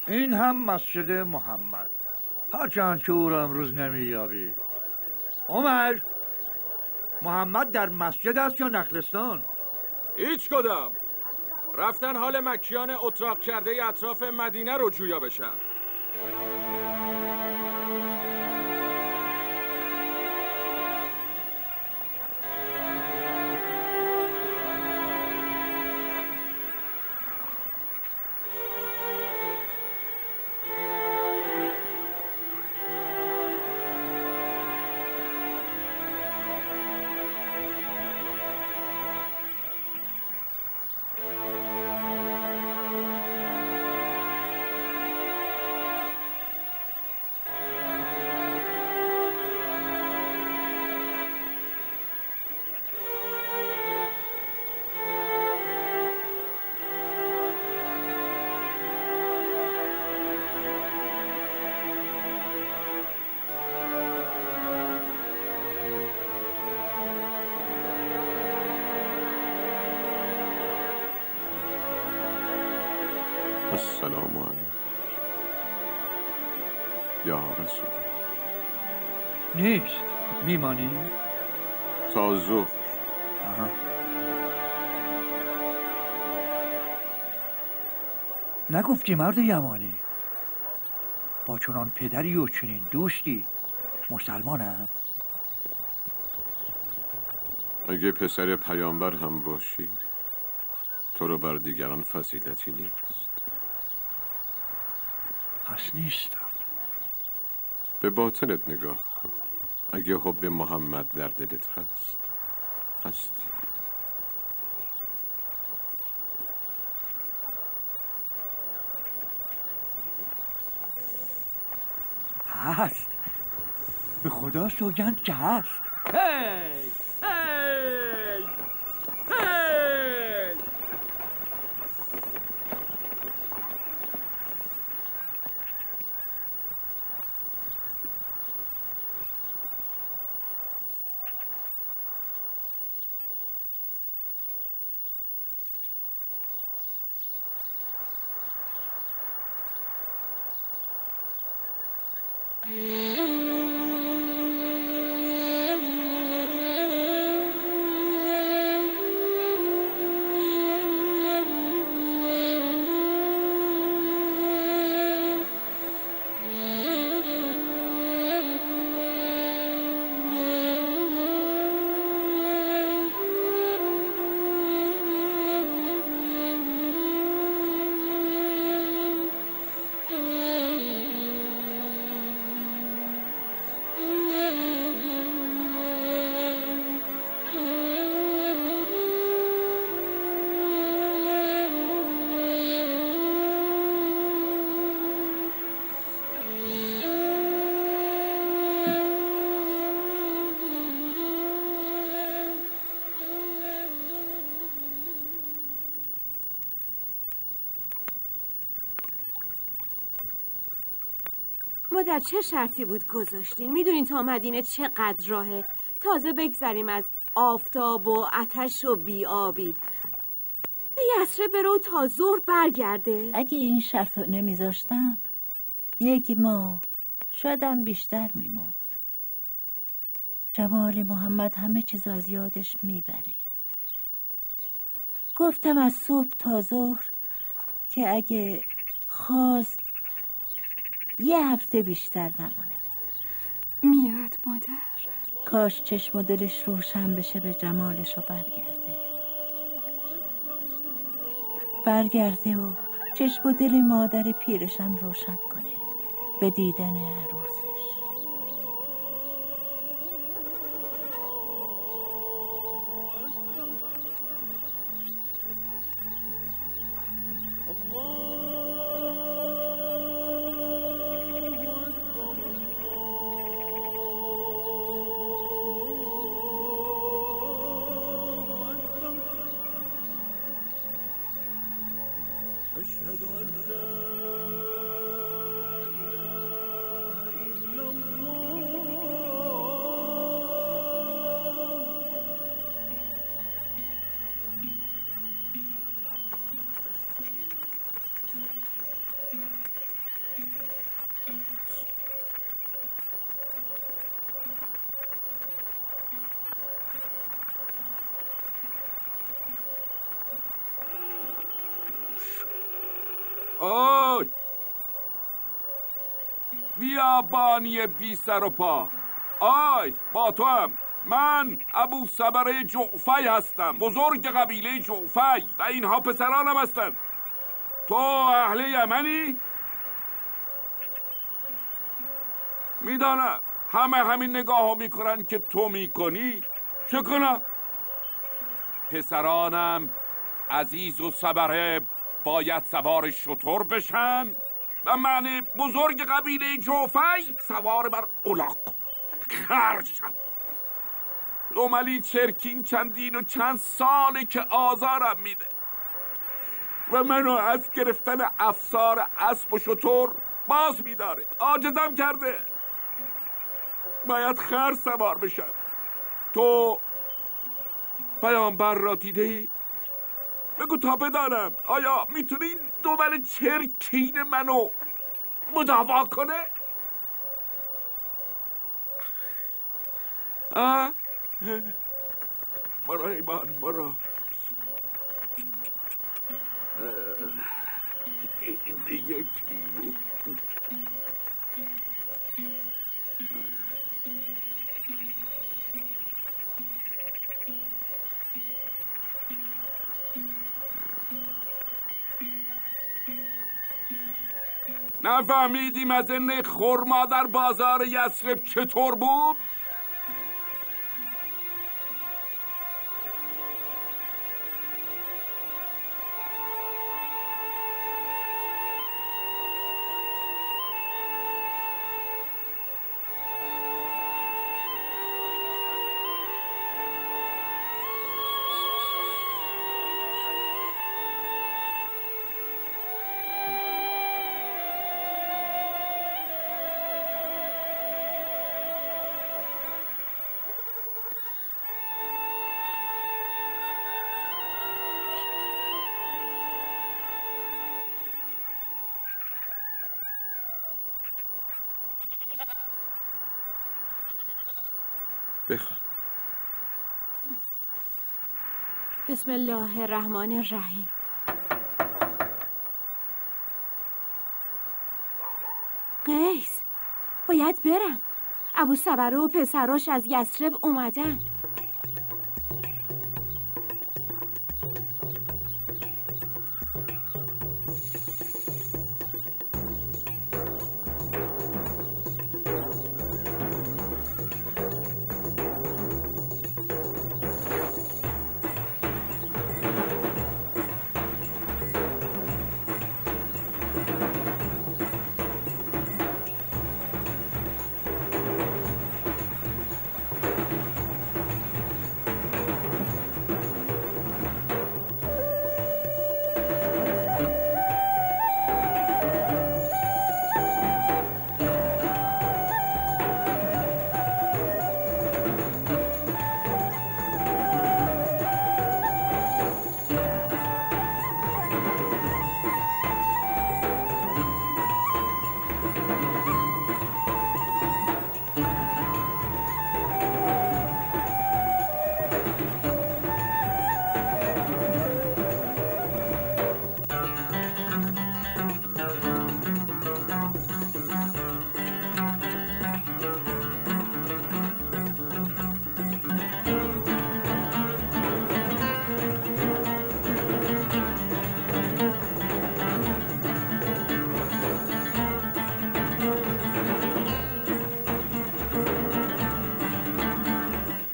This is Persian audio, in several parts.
این هم مسجد محمد، هرچند که او را امروز نمییابی. عمر، محمد در مسجد است یا نخلستان؟ هیچ کدام. رفتن حال مکیان اتراق کرده اطراف مدینه رو جویا بشن. السلام علیکم یا رسول. نیست. میمانی؟ تا ظهر. آها. نگفتی مرد یمانی؟ با چنان پدری و چنین دوستی مسلمانم؟ اگه پسر پیامبر هم باشی تو رو بر دیگران فضیلتی نیست. پس نیستم. به باطنت نگاه کن. اگه حب محمد در دلت هست هستی. هست. به خدا سوگند که هست. هی! هی! هی! مادر چه شرطی بود گذاشتین؟ میدونین تا مدینه چقدر راهه؟ تازه بگذریم از آفتاب و آتش و بیابی. به یسرب برو تا ظهر برگرده. اگه این شرط رو نمیذاشتم 1 ماه شایدم بیشتر میموند. جمال محمد همه چیز از یادش میبره. گفتم از صبح تا ظهر که اگه خواست 1 هفته بیشتر نمونه. میاد مادر. کاش چشم و دلش روشن بشه به جمالش و برگرده و چشم و دل مادر پیرشم روشن کنه به دیدن عروسش. آی بیابانی بی سر و پا، آی با تو هم. من ابو صبره جعفی هستم، بزرگ قبیله جعفی و اینها پسرانم هستن. تو اهل یمنی؟ میدانم همه همین نگاه میکنن که تو میکنی. چه کنم؟ پسرانم عزیز و صبره باید سوار شتر بشن و من بزرگ قبیله جعفی سوار بر الاغ خرشم. دوملی چرکین چندین و چند ساله که آزارم میده و منو از گرفتن افسار اسب و شتر باز میداره. عاجزم کرده، باید خر سوار بشم. تو پیامبر را دیده ای؟ بگو تا بدانم آیا میتونی این دومل چرکین منو مداوا کنه؟ برو ایمان برو. این دیگه کی بود؟ نفهمیدیم از این خرما در بازار یثرب چطور بود؟ بخوان. بسم الله الرحمن الرحیم. قیس، باید برم. ابو صبره و پسراش از یثرب اومدن.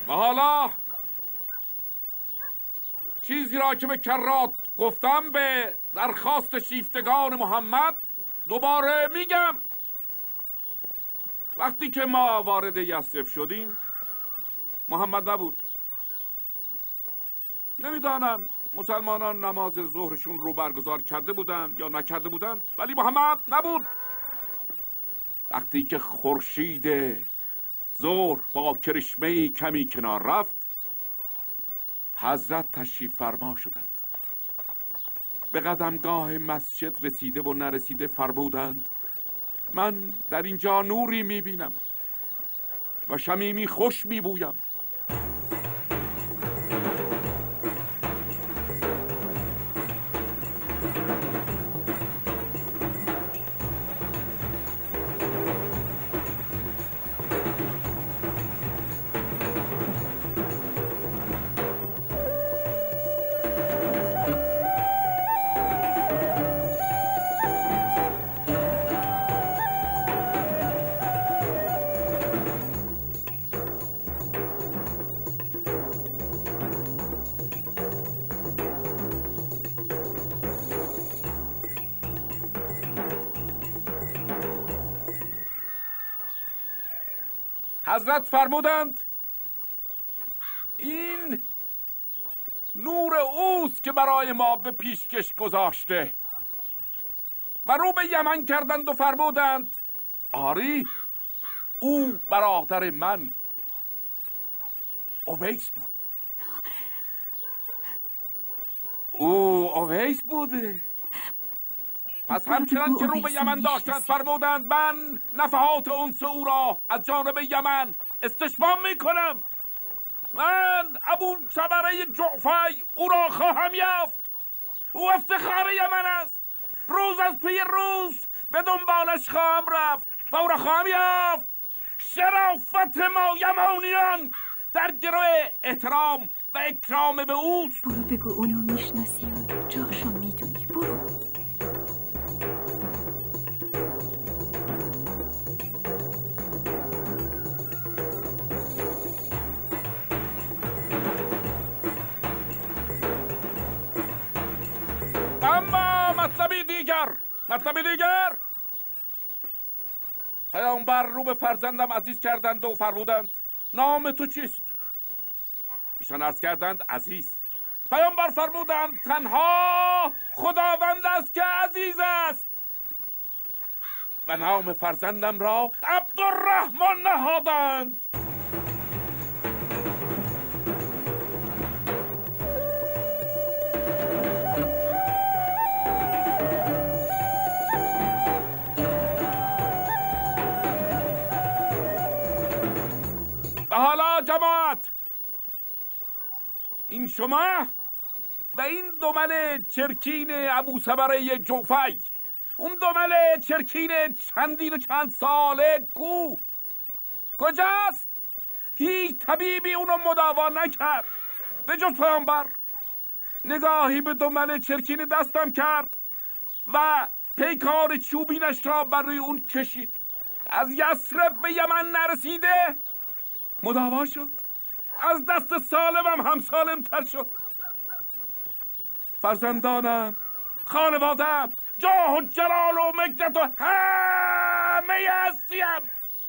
حالا چیزی را که به کرات گفتم به درخواست شیفتگان محمد دوباره میگم. وقتی که ما وارد یثرب شدیم محمد نبود. نمیدانم مسلمانان نماز ظهرشون رو برگزار کرده بودند یا نکرده بودند، ولی محمد نبود. وقتی که خورشید ظهر با کرشمه کمی کنار رفت حضرت تشریف فرما شدند. به قدمگاه مسجد رسیده و نرسیده فرمودند من در اینجا نوری میبینم و شمیمی خوش میبویم. حضرت فرمودند این نور اوست که برای ما به پیشکش گذاشته و رو به یمن کردند و فرمودند آری او برادر من اویس بود. او اویس بوده. پس همچنان که رو به یمن داشتند فرمودند من نفحات انس او را از جانب یمن استشمام میکنم. من ابو صبره جعفی او را خواهم یافت. او افتخار یمن است. روز از پی روز به دنبالش خواهم رفت و او را خواهم یافت. شرافت ما یمانیان در گروه احترام و اکرام به اوست. برو بگو اونو میشناسی و جاشو میدونی. برو. اما مطلبی دیگر پیامبر رو به فرزندم عزیز کردند و فرمودند نام تو چیست؟ ایشان عرض کردند عزیز. پیامبر فرمودند تنها خداوند است که عزیز است و نام فرزندم را عبدالرحمن نهادند. و حالا جماعت این شما و این دمل چرکین ابو صبره جعفی اون دمل چرکین چندین و چند ساله کجاست؟ هیچ طبیبی اونو مداوا نکرد به جز پیامبر. نگاهی به دمل چرکین دستم کرد و پیکار چوبینش را بر روی اون کشید. از یثرب به یمن نرسیده مداوا شد. از دست سالمم هم سالم تر شد. فرزندانم، خانوادم، جاه و جلال و مجدت و همه هستیم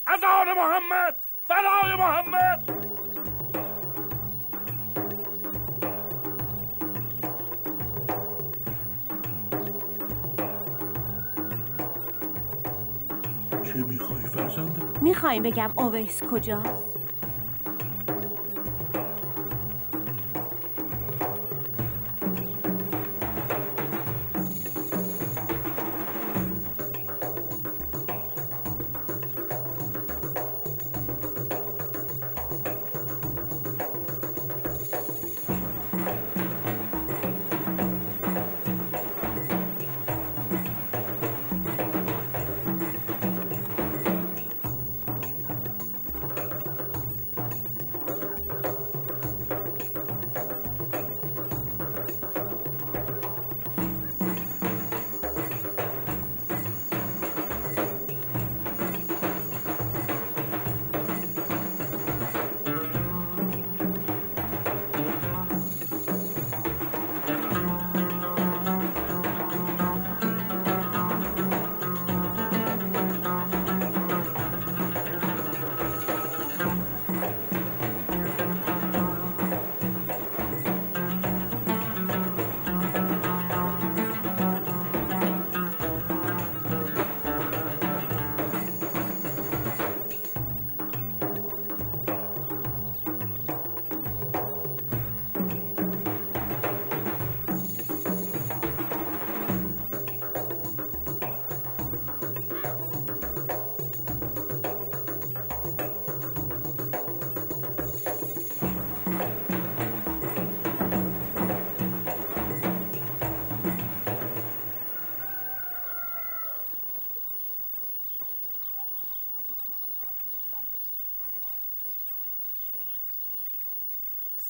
از آن محمد، فدای محمد. چه میخوای فرزندم؟ میخوایم بگم اویس کجاست؟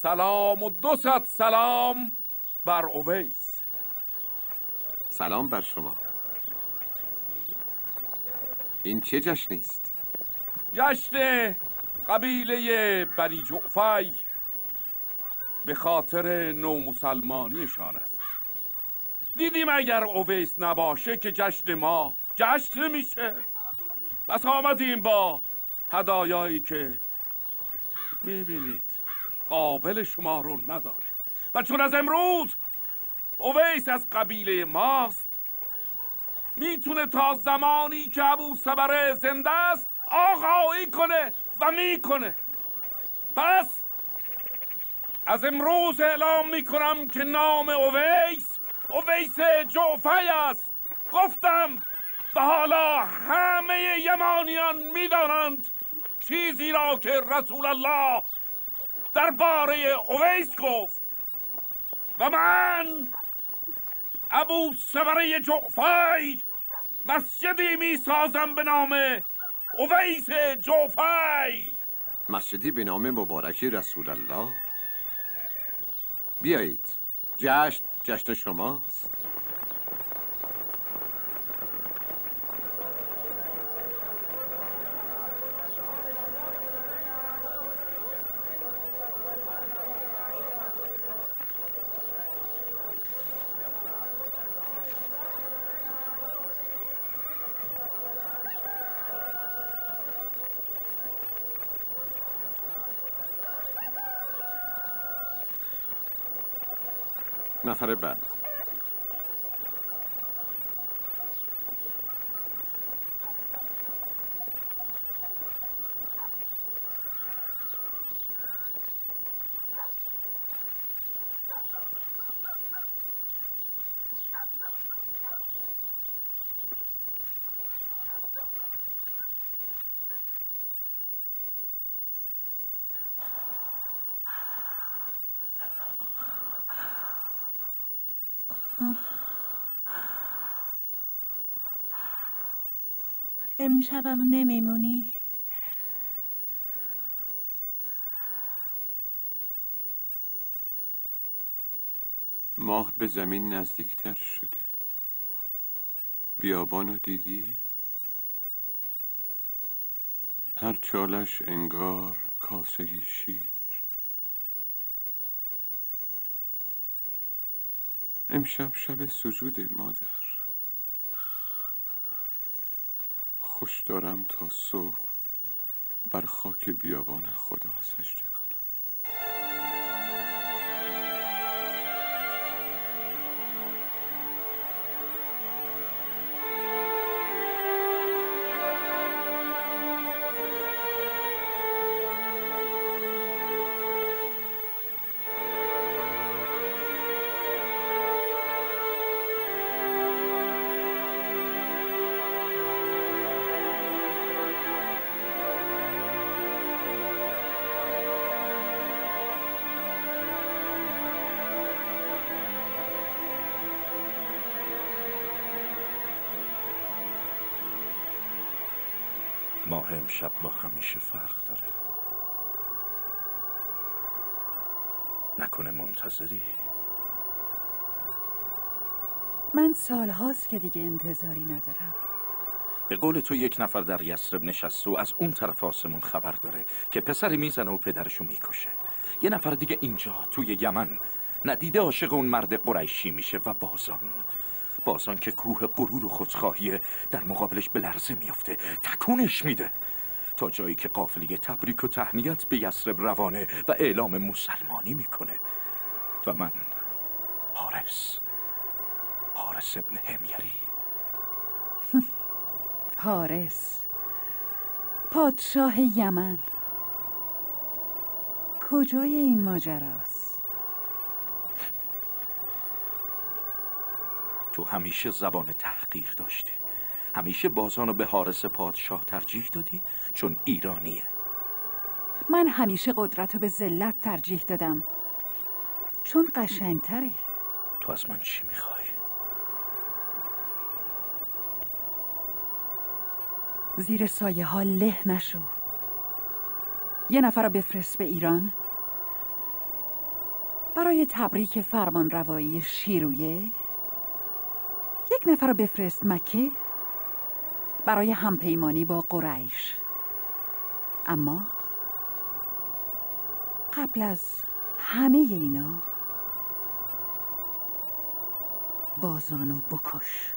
سلام و 200 سلام بر اویس. سلام بر شما. این چه جشنی است؟ جشن قبیله بنی جعفی به خاطر نومسلمانیشان است. دیدیم اگر اویس نباشه که جشن ما جشن میشه. پس آمدیم با هدایایی که میبینید قابل شما رو نداره و چون از امروز اویس از قبیله ماست میتونه تا زمانی که ابو صبره زنده است آقایی کنه و میکنه. پس از امروز اعلام میکنم که نام اویس جعفی است. گفتم و حالا همه یمانیان میدانند چیزی را که رسول الله درباره اویس گفت و من ابو صبره جعفی مسجدی می سازم به نام اویس جعفی. مسجدی به نام مبارک رسول الله. بیایید، جشن شماست. نفر بعد. امشبم نمیمونی؟ ماه به زمین نزدیکتر شده. بیابانو دیدی؟ هر چالش انگار کاسه شیر. امشب شب سجود مادر. خوش دارم تا صبح بر خاک بیابان خدا سجده کنم. ماه امشب با همیشه فرق داره. نکنه منتظری؟ من سالهاست که دیگه انتظاری ندارم. به قول تو یک نفر در یثرب نشسته و از اون طرف آسمون خبر داره که پسری میزنه و پدرشو میکشه. یه نفر دیگه اینجا توی یمن ندیده عاشق اون مرد قریشی میشه و بازان که کوه غرور و خودخواهی در مقابلش به لرزه میفته، تکونش میده تا جایی که قافله تبریک و تهنیت به یثرب روانه و اعلام مسلمانی میکنه. و من حارس ابن حمیری. حارس پادشاه یمن کجای این ماجراست؟ تو همیشه زبان تحقیر داشتی. همیشه بازانو به حارس پادشاه ترجیح دادی چون ایرانیه. من همیشه قدرت رو به ذلت ترجیح دادم چون قشنگتره. تو از من چی میخوای؟ زیر سایه ها له نشو. یه نفر رو بفرست به ایران برای تبریک فرمان روایی شیرویه. یک نفر رو بفرست مکه برای همپیمانی با قریش. اما قبل از همه اینا بازانو بکش.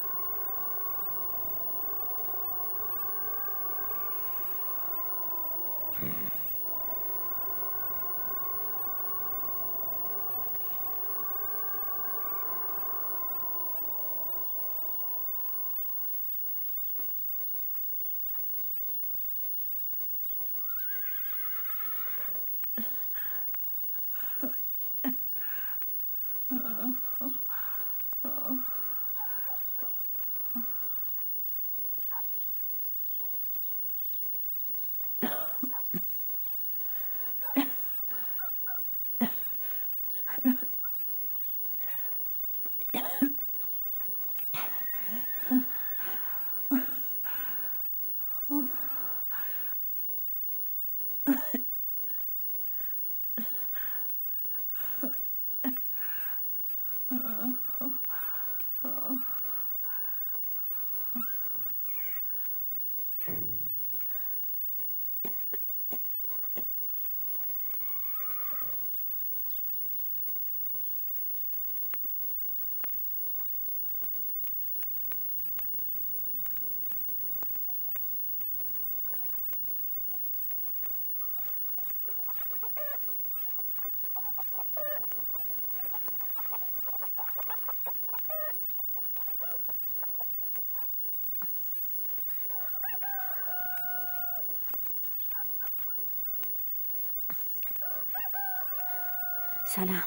سلام.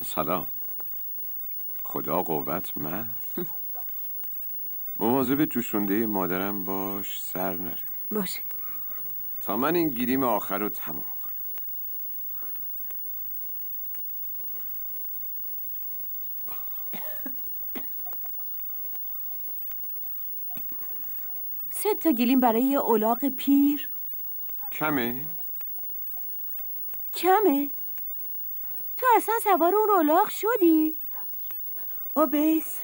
سلام. خدا قوت من. مواظب جوشونده مادرم باش، سر نره. باشه. تا من این گیریم آخر رو تمام کنم. سه تا گلیم برای یه الاغ پیر کمه؟ کمه؟ تو اصلا سوار اون الاغ شدی؟ اویس،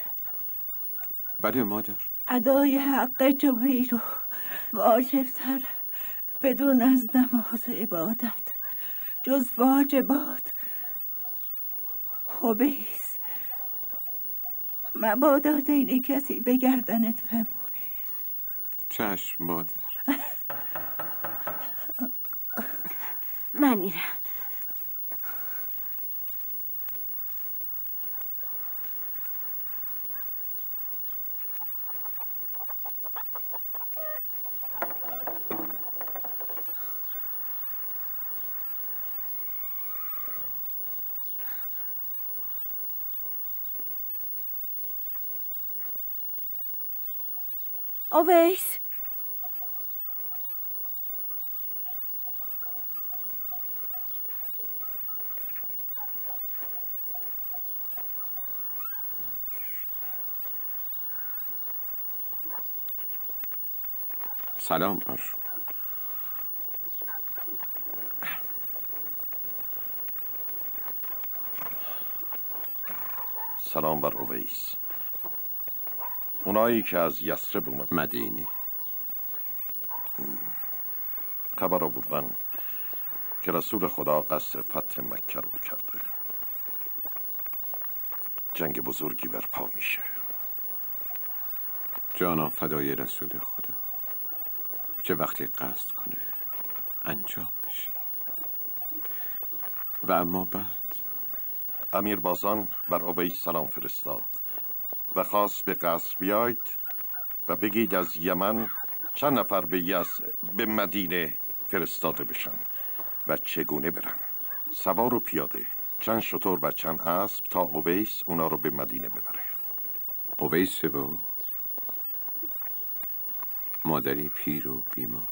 بله مادر. ادای حق جوی رو واجبتر بدون از نماز عبادت جز واجبات. اویس، مبادا دین کسی به گردنت بمونه. چشم مادر. من میرم. اویس، سلام بر شما. سلام بر اویس. اونایی که از یثرب اومد مدینه خبر آوردن که رسول خدا قصد فتح مکه رو کرده. جنگ بزرگی برپا میشه. جانم فدای رسول خدا که وقتی قصد کنه انجام میشه. و اما بعد امیر بازان بر اویس سلام فرستاد و خواست به قصر بیاید و بگید از یمن چند نفر به مدینه فرستاده بشن و چگونه برن. سوار و پیاده، چند شتر و چند اسب تا اویس اونا رو به مدینه ببره. اویس و مادری پیر و بیمار.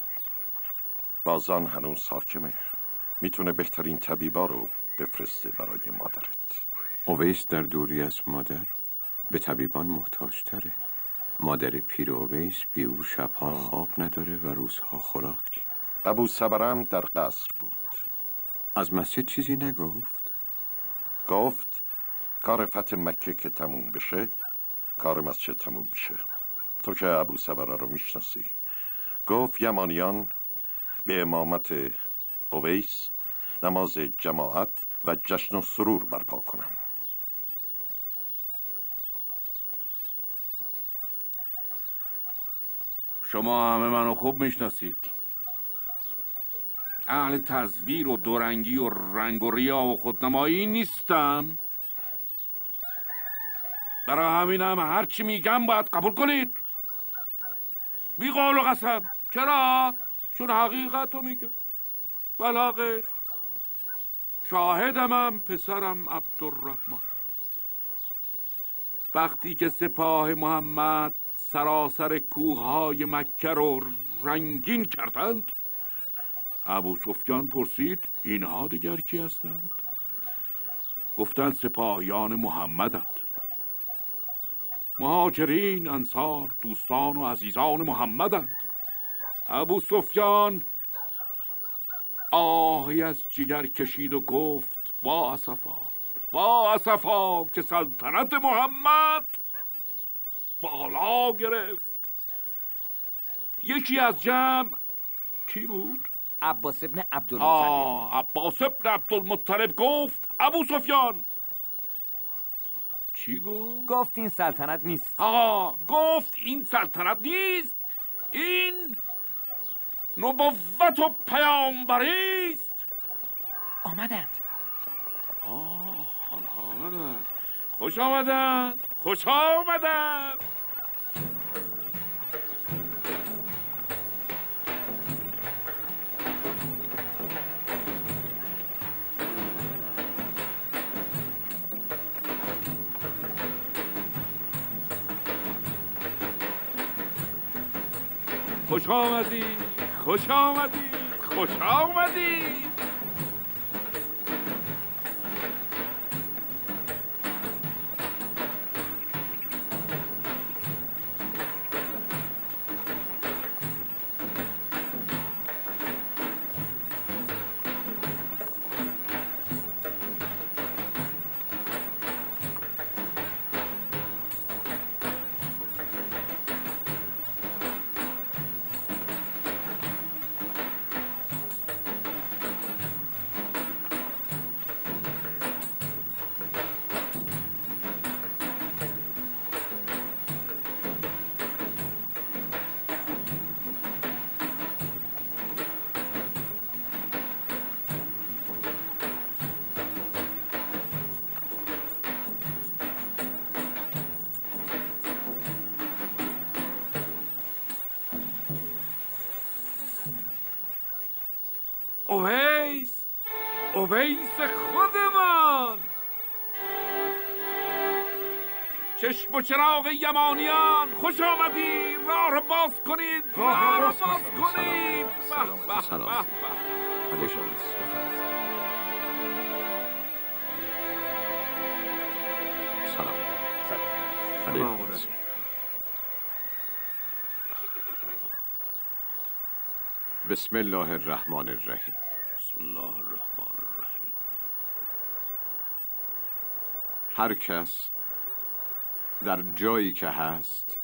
بازان هنوز حاکمه، میتونه بهترین طبیبا رو بفرسته برای مادرت. اویس در دوری از مادر به طبیبان محتاج تره. مادر پیر اویس بی او شبها خواب نداره و روزها خوراک. ابو صبرم در قصر بود. از مسجد چیزی نگفت؟ گفت کار فتح مکه که تموم بشه کار مسجد تموم میشه. تو که ابو صبره رو میشناسی. گفت یمانیان به امامت اویس نماز جماعت و جشن و سرور برپا کنن. شما همه منو خوب میشناسید. اهل تزویر و دورنگی و رنگ و ریا و خودنمایی نیستم. برای همینم هرچی میگم باید قبول کنید. بی قول و قسم. چرا؟ چون حقیقت رو میگم. ولا غیر. شاهدمم پسرم عبدالرحمن. وقتی که سپاه محمد سراسر کوههای مکه رو رنگین کردند، ابو سفیان پرسید اینها دیگر کی هستند؟ گفتند سپاهیان محمدند. مهاجرین، انصار، دوستان و عزیزان محمدند. ابو سفیان آهی از جگر کشید و گفت با اسفا با اسفا که سلطنت محمد بالا گرفت. یکی از جمع کی بود؟ عباس ابن عبدالمطلب. عباس ابن عبدالمطلب گفت ابو سفیان. چی گفت؟ گفت این سلطنت نیست. گفت این سلطنت نیست، این نبوت و پیامبری است. آمدند. آمدند. خوش آمدند. خوش آمدند. خوش آمدید. خوش آمدید. خوش آمدید. اویس خودمان. چشم و چراغ یمانیان خوش آمدید. راه رو باز کنید. راه رو باز کنید. سلام. سلام. بسم الله الرحمن الرحیم. بسم الله الرحمن الرحیم. هر کس در جایی که هست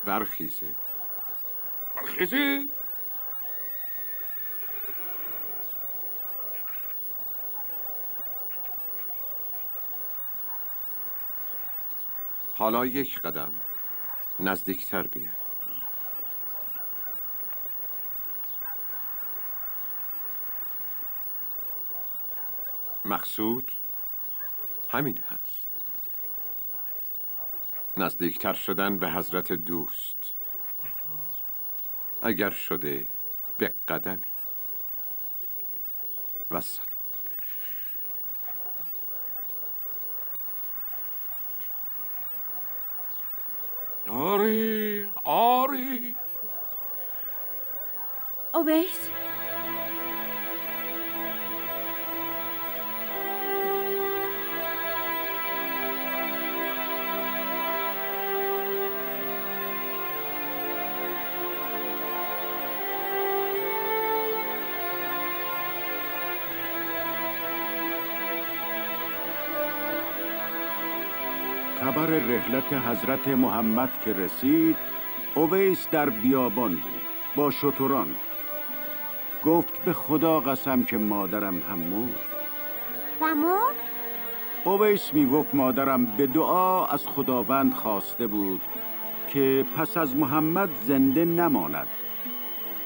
برخیزه. برخیزید. حالا یک قدم نزدیکتر بیاید. مقصود همین هست. نزدیکتر شدن به حضرت دوست. اگر شده به قدمی. و سلام. آری. اویس، خبر رحلت حضرت محمد که رسید، اویس در بیابان بود با شتران. گفت به خدا قسم که مادرم هم مرد. و مرد؟ اویس می گفت مادرم به دعا از خداوند خواسته بود که پس از محمد زنده نماند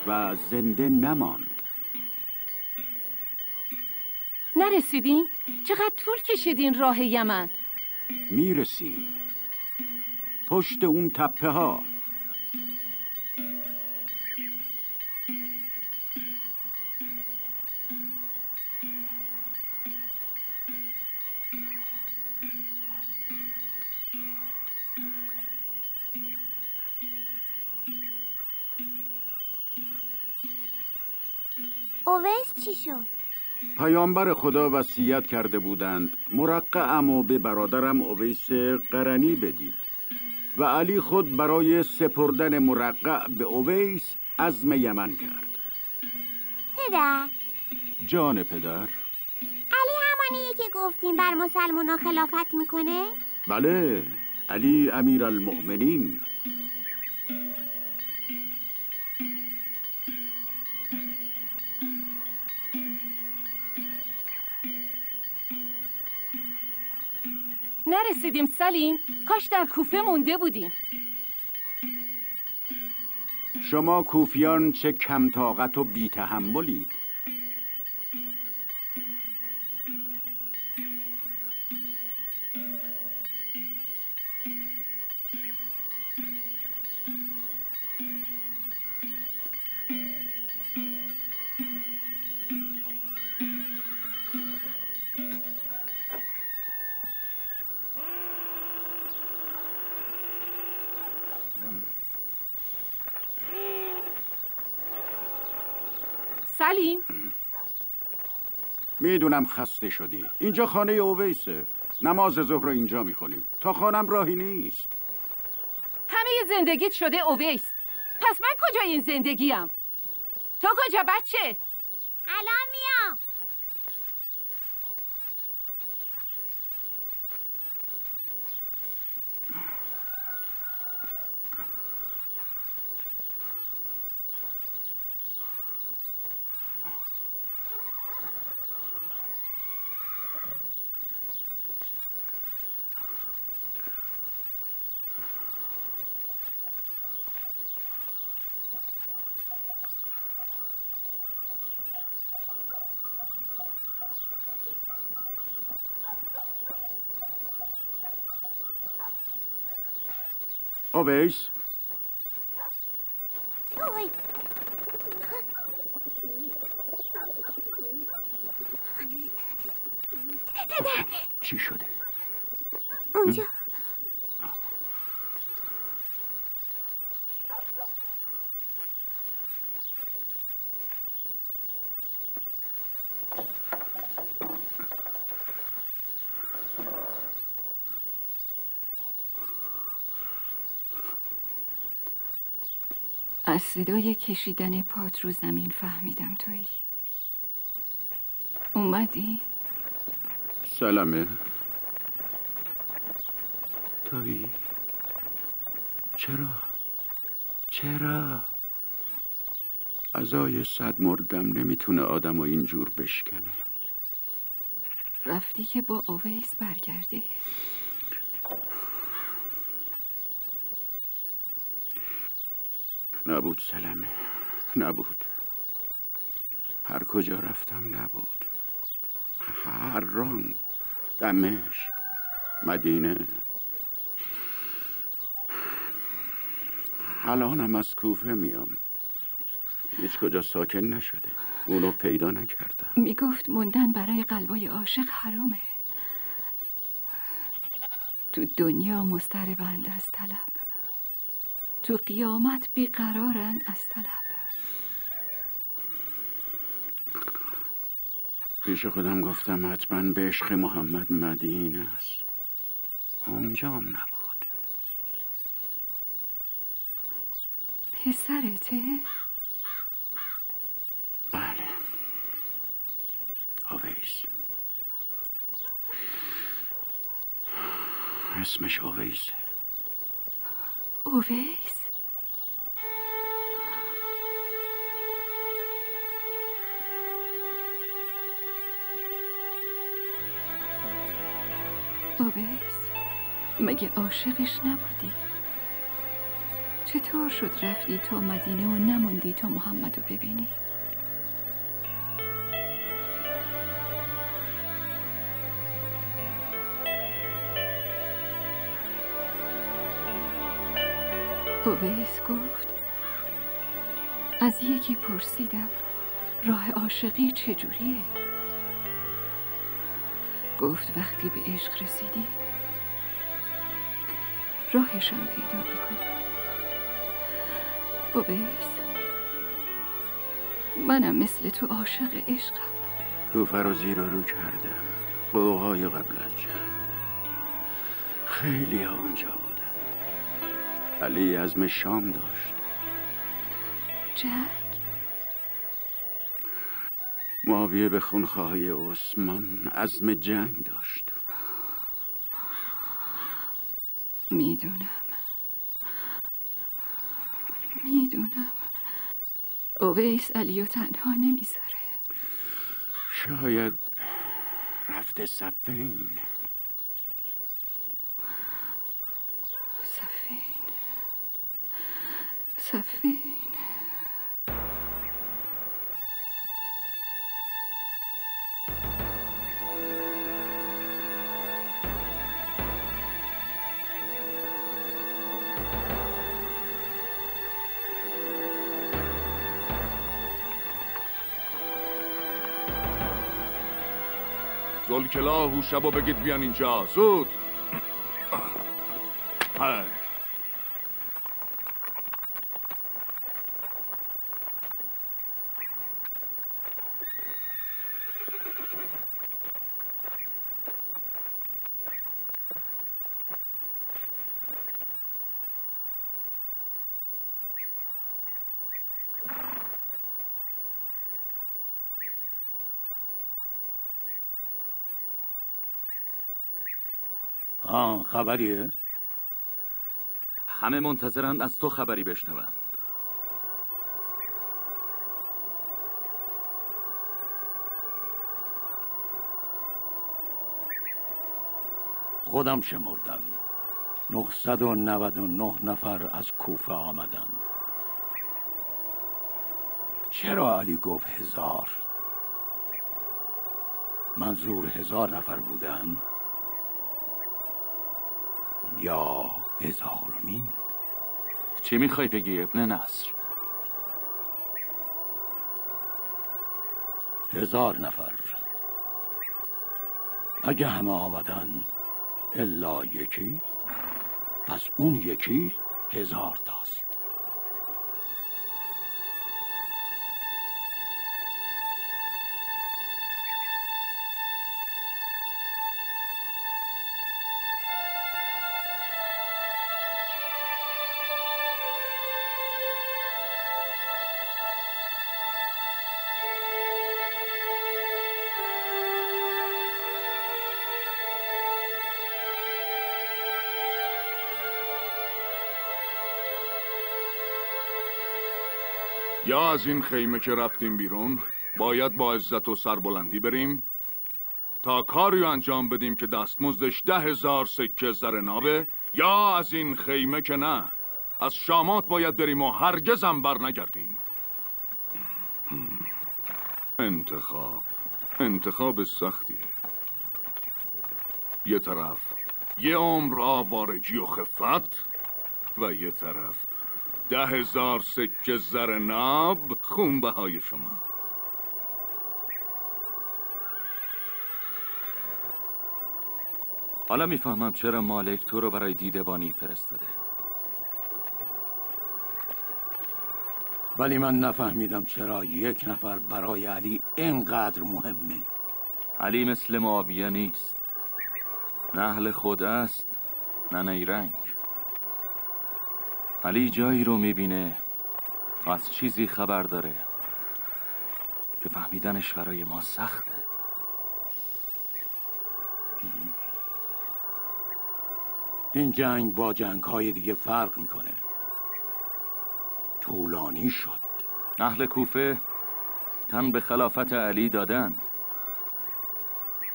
و زنده نماند. نرسیدین؟ چقدر طول کشیدین راه یمن؟ میرسیم پشت اون تپه ها. اویس چی شد؟ پیامبر خدا وصیت کرده بودند مرقعم و به برادرم اویس قرنی بدید و علی خود برای سپردن مرقع به اویس عزم یمن کرد. پدر، جان پدر، علی هم عرفانیه که گفتیم بر مسلمونا خلافت میکنه؟ بله، علی امیرالمؤمنین. نرسیدیم سلیم. کاش در کوفه مونده بودیم. شما کوفیان چه کم طاقت و بی تحملید. سلیم، میدونم خسته شدی. اینجا خانه اویسه. نماز ظهر رو اینجا میخونیم. تا خانم راهی نیست. همه زندگیت شده اویس. پس من کجای این زندگیم؟ تو کجا بچه؟ الان میام. اویس، اوی. پدر، چی شده؟ اونجا. از صدای کشیدن پات رو زمین فهمیدم تویی. اومدی؟ سلامه. تویی؟ چرا؟ عزای صد مردم نمیتونه آدم و اینجور بشکنه. رفتی که با اویس برگردی؟ نبود سلمه، نبود. هر کجا رفتم نبود. حران، دمشق، مدینه. الانم از کوفه میام. هیچ کجا ساکن نشده. اونو پیدا نکردم. میگفت موندن برای قلبای عاشق حرامه. تو دنیا مضطربند از طلب، تو قیامت بیقرارند از طلب. پیش خودم گفتم حتما به عشق محمد مدینه است. اونجام نبود. پسرته؟ بله، اویس. اسمش اویسه. اویس؟ اویس، مگه عاشقش نبودی؟ چطور شد رفتی تا مدینه و نموندی تا محمدو ببینی؟ اویس گفت از یکی پرسیدم راه عاشقی چجوریه؟ گفت وقتی به عشق رسیدی راهشم پیدا میکنی. اویس، منم مثل تو عاشق عشقم. کوفه رو زیر و رو کردم. قوقای قبل از جنگ خیلی ها اونجا بودند. علی عزم شام داشت. جنگ؟ معاویه به خونخواهی عثمان عزم جنگ داشت. میدونم اویس علیو تنها نمیذاره. شاید رفته صفین. صفین ذوالکلاه و شبا بگید بیان اینجا زود. های. خبریه؟ همه منتظرن از تو خبری بشنون. خودم شمردم 999 نفر از کوفه آمدن. چرا علی گفت 1000؟ منظور 1000 نفر بودن؟ یا 1000مین؟ چی میخوای بگی ابن نصر؟ 1000 نفر. اگه همه آمدن الا یکی، پس اون یکی 1000 تاست. یا از این خیمه که رفتیم بیرون باید با عزت و سربلندی بریم تا کاری انجام بدیم که دستمزدش 10,000 سکه زر نابه، یا از این خیمه که نه، از شامات باید بریم و هرگز هم بر نگردیم. انتخاب سختیه. یه طرف یه عمر آوارگی و خفت و یه طرف 10,000 سکه زر ناب خونبهای شما. حالا میفهمم چرا مالک تو رو برای دیدبانی فرستاده. ولی من نفهمیدم چرا یک نفر برای علی اینقدر مهمه. علی مثل معاویه نیست. نه اهل خود است نه نیرنگ. علی جایی رو میبینه و از چیزی خبر داره که فهمیدنش برای ما سخته. این جنگ با جنگ‌های دیگه فرق میکنه. طولانی شد. اهل کوفه تن به خلافت علی دادن،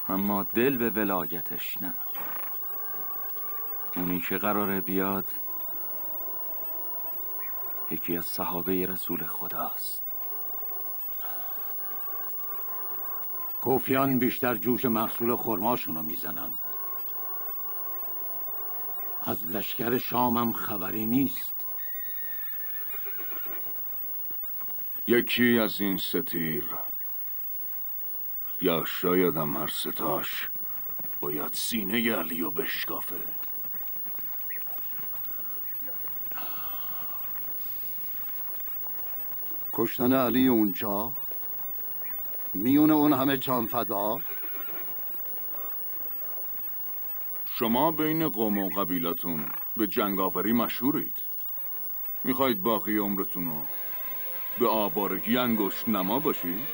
اما دل به ولایتش نه. اونی که قراره بیاد یکی از صحابه رسول خداست. کوفیان بیشتر جوش محصول خرماشونو میزنن. از لشکر شامم خبری نیست. یکی از این ستیر یا شاید هم هر ستاش باید سینه علیو بشکافه. کشتن علی اونجا میونه اون همه جان فدا. شما بین قوم و قبیلتون به جنگاوری مشهورید. میخواید باقی عمرتونو به آوارگی انگشت نما باشید؟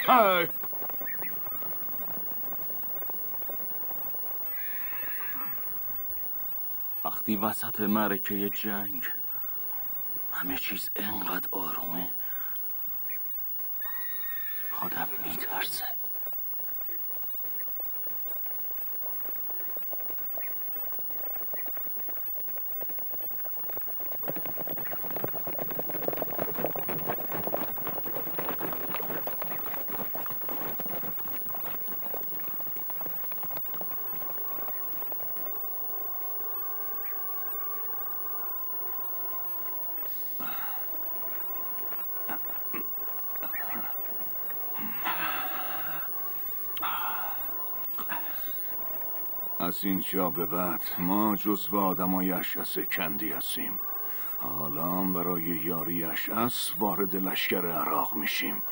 های. وقتی وسط معرکه جنگ همه چیز انقدر آرومه آدم میترسه. از اینجا به بعد ما جزو آدمای اشعث کندی هستیم. حالا برای یاری اشعث وارد لشکر عراق میشیم.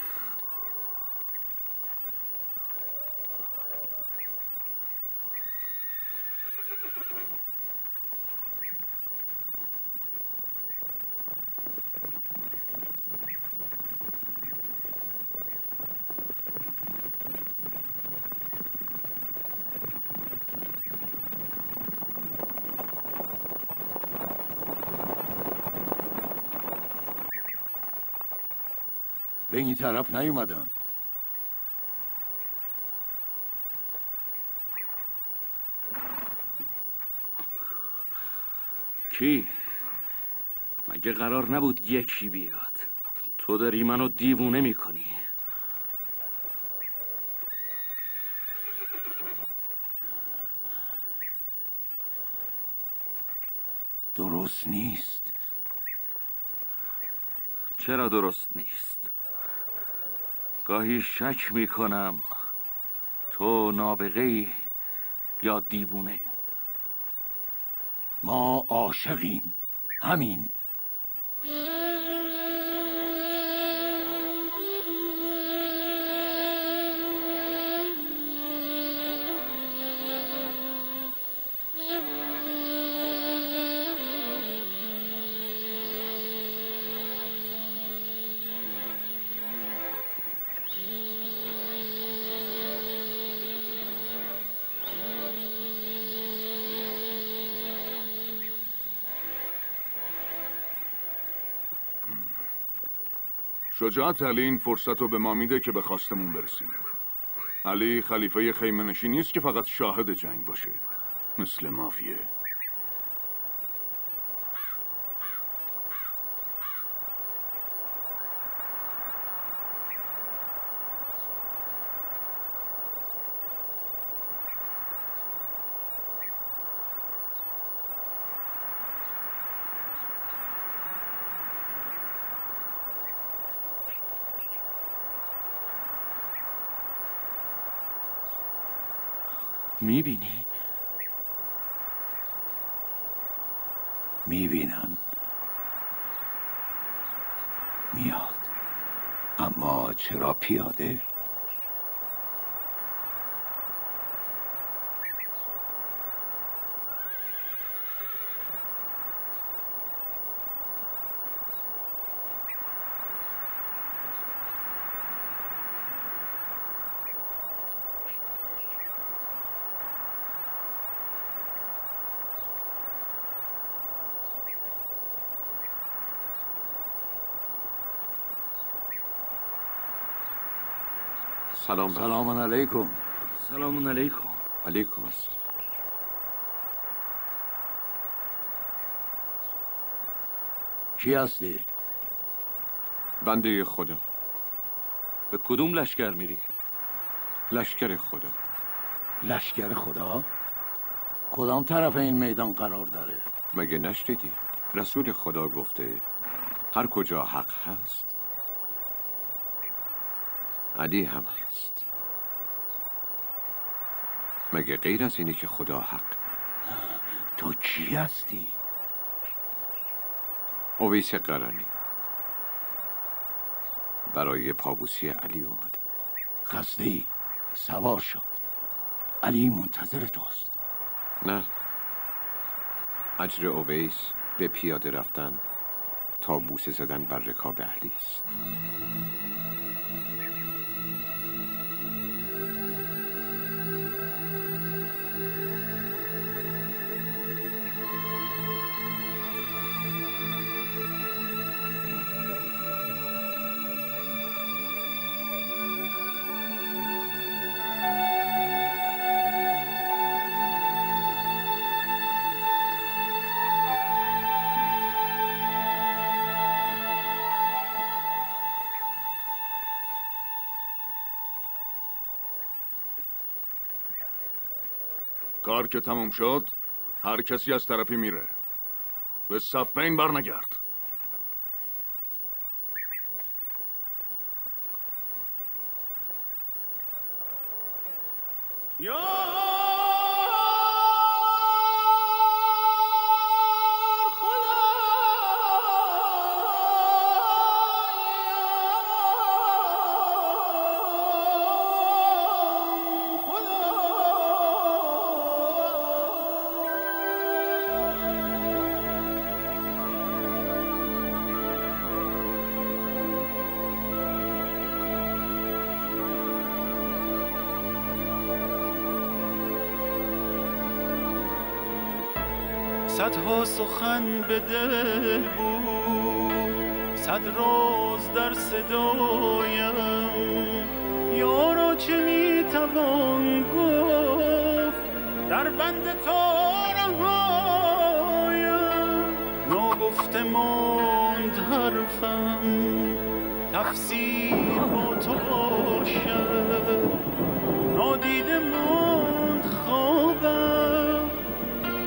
به این طرف نیومدن. کی؟ مگه قرار نبود یکی بیاد؟ تو داری منو دیوونه میکنی. درست نیست. چرا درست نیست؟ گاهی شک میکنم تو نابغه‌ای یا دیوونه. ما عاشقیم، همین. شجاعت علی این فرصت رو به ما میده که به خواستمون برسیم. علی خلیفه خیمه نشین نیست که فقط شاهد جنگ باشه، مثل مافیه. میبینی؟ میبینم. میاد. اما چرا پیاده؟ سلام علیکم. سلام علیکم. علیکم السلام. کی هستی؟ بنده خدا. به کدوم لشکر میری؟ لشکر خدا. لشکر خدا؟ کدام طرف این میدان قرار داره؟ مگه نشنیدی؟ رسول خدا گفته هر کجا حق هست علی هم هست. مگه غیر از اینه که خدا حق؟ تو کی هستی؟ اویس قرنی. برای پابوسی علی اومده. خسته سوار شو. علی منتظر توست. نه، اجر اویس به پیاده رفتن تا بوسه زدن بر رکاب علی است. کار که تموم شد هر کسی از طرفی میره. به صفین برنگرد. صدها سخن به دل بود، صد راز در صدایم. یارا چه میتوان گفت در بند تو رهایم. ناگفته ماند حرفم، تفسیر با تو باشد. نادیده ماند خوابم،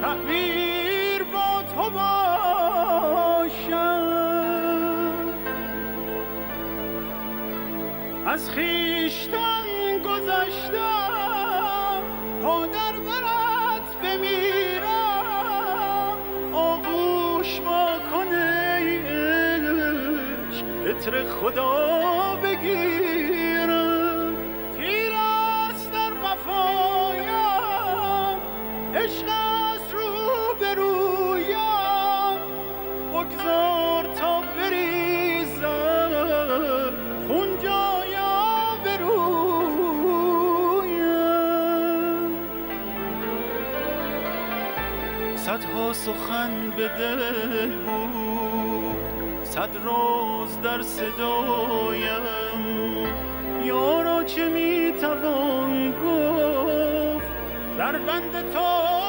تعبیر با تو باشم. از خویشتن گذشتم تا در برت بمیرم. آغوش واکن ای عشق، عطر خدا بگیرم. تیر است در قفایم، عشق بگذار تا بریزم، خون جایا برویم. صدها سخن به دل بود، صد راز در صدایم. یارا چه میتوان گفت در بند تو